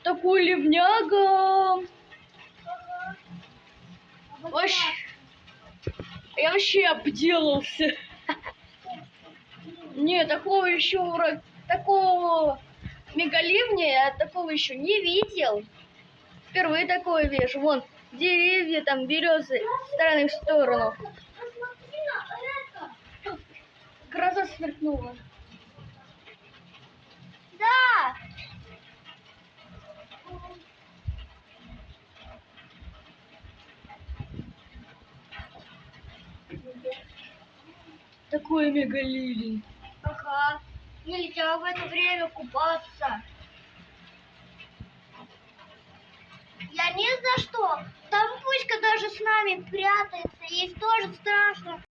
Такой ливняга. Вообще, я вообще обделался. Не, такого еще вроде, такого мегаливня я такого еще не видел. Впервые такое вижу. Вон, деревья, там, березы, с стороны в сторону. Посмотри на это. Гроза сверкнула. Да. Такое мегаливень. Ага. Нельзя в это время купаться. Я ни за что. Там Пуська даже с нами прятается. Ей тоже страшно.